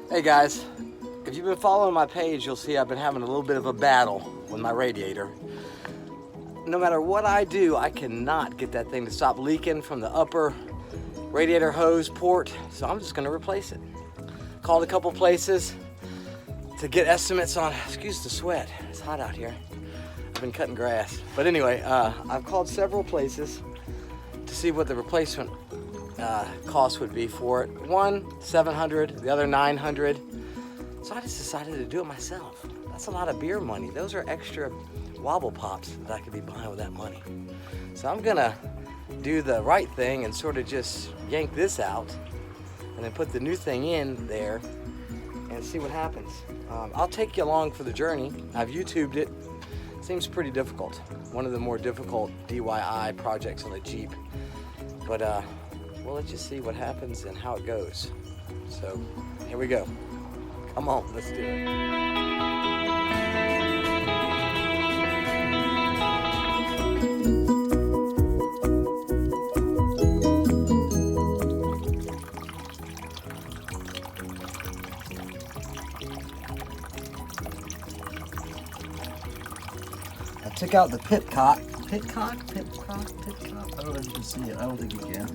Hey guys, if you've been following my page, you'll see I've been having a little bit of a battle with my radiator. No matter what I do, I cannot get that thing to stop leaking from the upper radiator hose port, so I'm just gonna replace it. Called a couple places to get estimates on, excuse the sweat, it's hot out here. I've been cutting grass. But anyway, I've called several places to see what the replacement cost would be for it. One, $700, the other $900. So I just decided to do it myself. That's a lot of beer money. Those are extra wobble pops that I could be buying with that money. So I'm gonna do the right thing and sort of just yank this out and then put the new thing in there and see what happens. I'll take you along for the journey. I've YouTubed it. Seems pretty difficult. One of the more difficult DIY projects on the Jeep. But we'll let you see what happens and how it goes. So here we go. Come on, let's do it. I took out the pitcock. Pitcock? I don't know if you can see it. I don't think you can.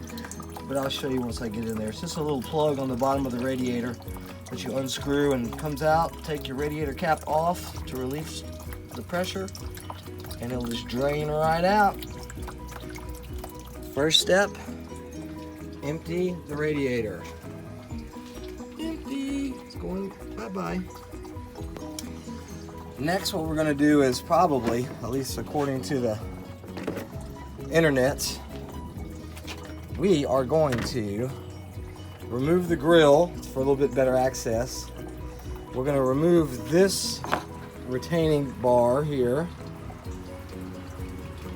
But I'll show you once I get in there. It's just a little plug on the bottom of the radiator that you unscrew and it comes out. Take your radiator cap off to release the pressure and it'll just drain right out. First step, empty the radiator. Empty. It's going bye-bye. Next, what we're going to do is probably, at least according to the internet, we are going to remove the grill for a little bit better access. We're going to remove this retaining bar here.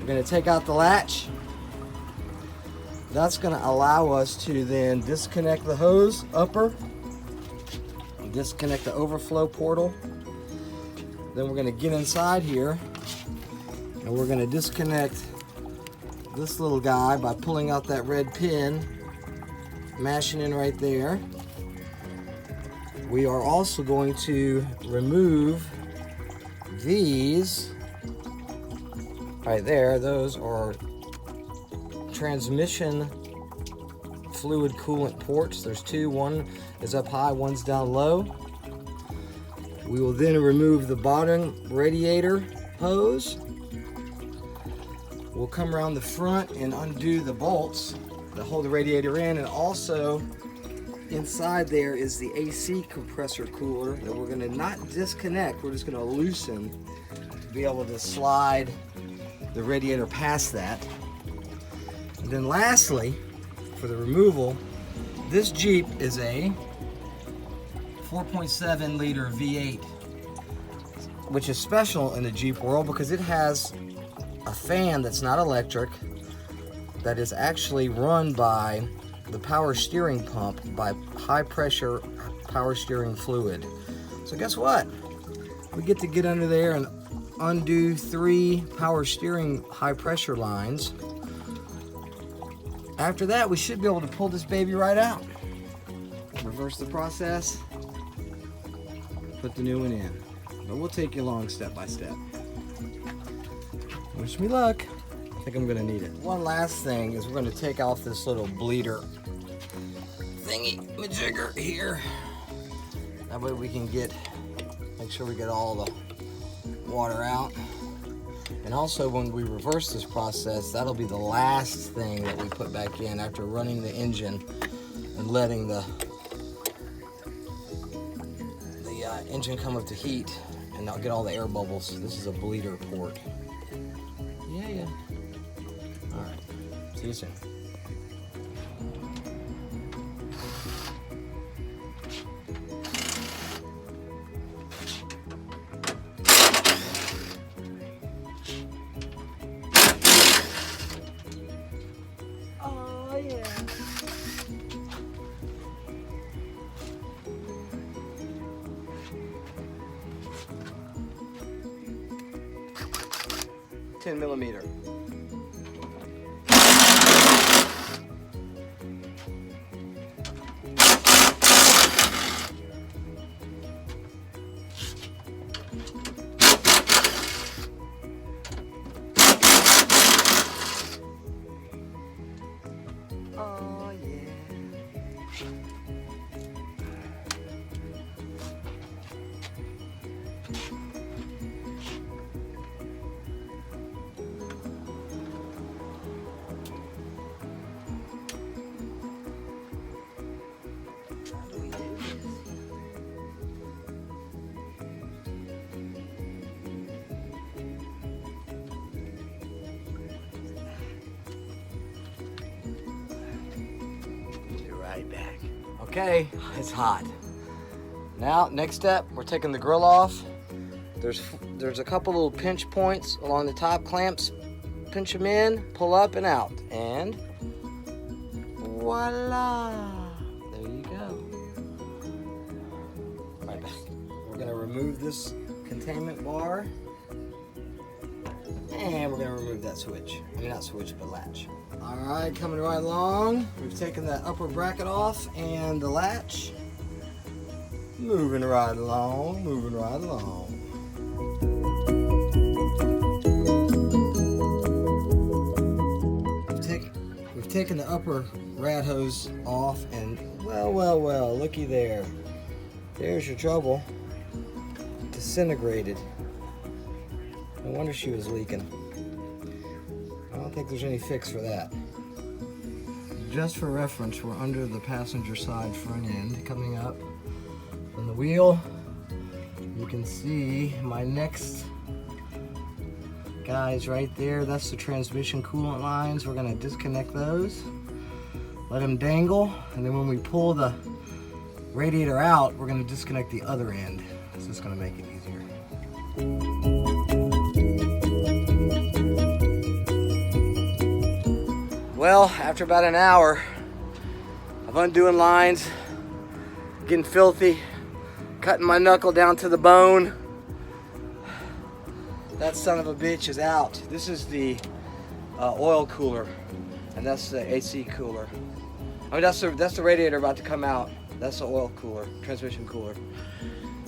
We're going to take out the latch. That's going to allow us to then disconnect the hose upper, disconnect the overflow portal. Then we're going to get inside here and we're going to disconnect this little guy by pulling out that red pin, mashing in right there. We are also going to remove these right there. Those are transmission fluid coolant ports. There's two. One is up high, one's down low. We will then remove the bottom radiator hose. We'll come around the front and undo the bolts that hold the radiator in, and also inside there is the AC compressor cooler that we're going to not disconnect, we're just going to loosen to be able to slide the radiator past that. And then lastly, for the removal, this Jeep is a 4.7 liter V8, which is special in the Jeep world because it has a fan that's not electric, that is actually run by the power steering pump, by high pressure power steering fluid. So guess what? We get to get under there and undo 3 power steering high pressure lines. After that, we should be able to pull this baby right out. Reverse the process, put the new one in. But we'll take you along step by step. Wish me luck. I think I'm gonna need it. One last thing is we're gonna take off this little bleeder thingy majigger here. That way we can make sure we get all the water out. And also when we reverse this process, that'll be the last thing that we put back in after running the engine and letting the engine come up to heat, and I'll get all the air bubbles. This is a bleeder port. Yeah. All right, see you soon. Oh yeah. 10 millimeter. Okay, it's hot. Now, next step, we're taking the grill off. There's a couple little pinch points along the top clamps. Pinch them in, pull up and out, and voila! There you go. Right, we're gonna remove this containment bar, and we're gonna remove that switch. I mean, not switch, but latch. All right, coming right along. We've taken that upper bracket off and the latch. Moving right along, moving right along. We've taken the upper rad hose off, and well, looky there. There's your trouble. Disintegrated. No wonder she was leaking. I don't think there's any fix for that. Just for reference, we're under the passenger side front end coming up on the wheel. You can see my next guys right there. That's the transmission coolant lines. We're going to disconnect those, let them dangle, and then when we pull the radiator out, we're going to disconnect the other end. So it's going to make it easier. Well, after about an hour of undoing lines, getting filthy, cutting my knuckle down to the bone, that son of a bitch is out. This is the oil cooler, and that's the AC cooler. I mean, that's the radiator about to come out. That's the oil cooler, transmission cooler.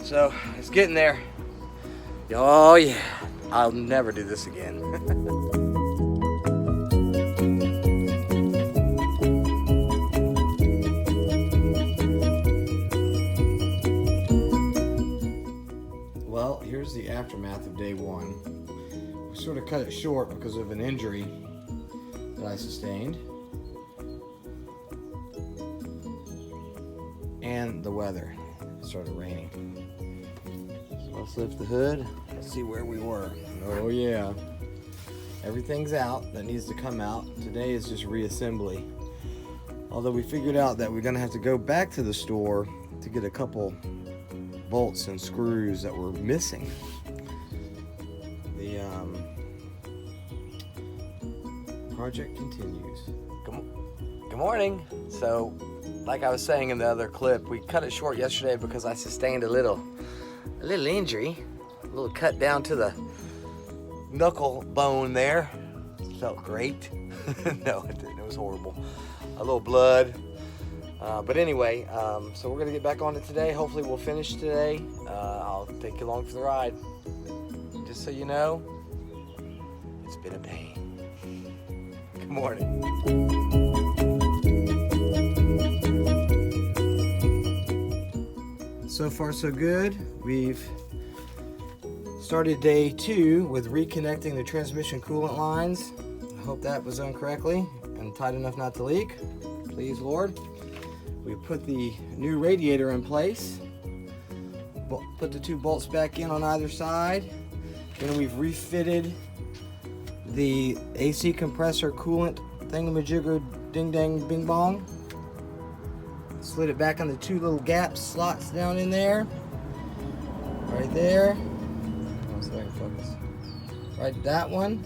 So it's getting there. Oh yeah, I'll never do this again. Well, here's the aftermath of day one. We sort of cut it short because of an injury that I sustained. And the weather. It started raining. So let's lift the hood. Let's see where we were. Oh yeah. Everything's out that needs to come out. Today is just reassembly. Although we figured out that we're gonna have to go back to the store to get a couple bolts and screws that were missing. The project continues. Good morning. So, like I was saying in the other clip, we cut it short yesterday because I sustained a little injury, a little cut down to the knuckle bone there. Felt great. No, it didn't. It was horrible. A little blood. But anyway, so we're gonna get back on it today. Hopefully we'll finish today. I'll take you along for the ride. Just so you know, it's been a pain. Good morning. So far so good. We've started day 2 with reconnecting the transmission coolant lines. I hope that was done correctly and tight enough not to leak. Please, Lord. We put the new radiator in place, put the 2 bolts back in on either side. Then we've refitted the AC compressor coolant thingamajigger ding dang bing bong. Slid it back on the 2 little gaps, slots down in there. Right there. Oh, so I can focus. Right, that one.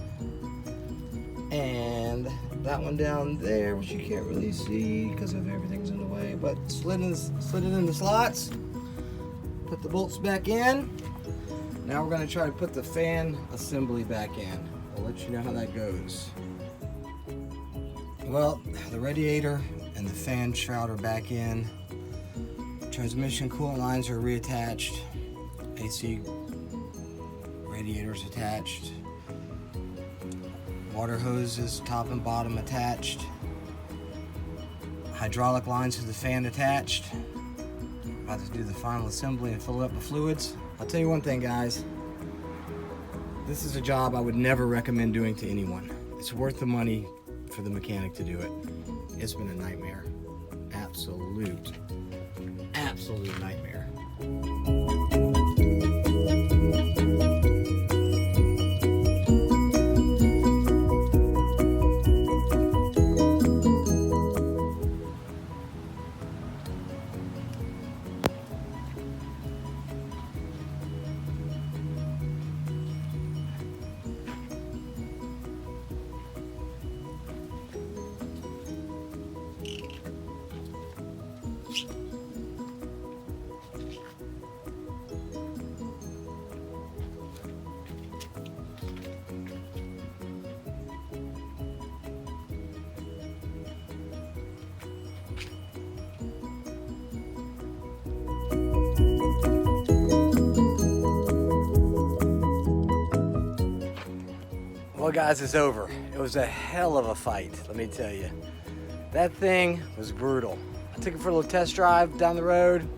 And that one down there, which you can't really see because of everything's in the way, but slid it in the slots. Put the bolts back in. Now we're going to try to put the fan assembly back in. I'll let you know how that goes. Well, the radiator and the fan shroud are back in. Transmission coolant lines are reattached. AC radiators attached. Water hoses top and bottom attached. Hydraulic lines to the fan attached. About to do the final assembly and fill it up with fluids. I'll tell you one thing, guys. This is a job I would never recommend doing to anyone. It's worth the money for the mechanic to do it. It's been a nightmare. Absolute nightmare. Well guys, it's over. It was a hell of a fight, let me tell you. That thing was brutal. I took it for a little test drive down the road.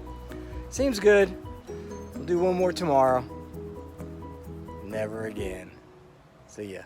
Seems good. We'll do one more tomorrow. Never again. See ya.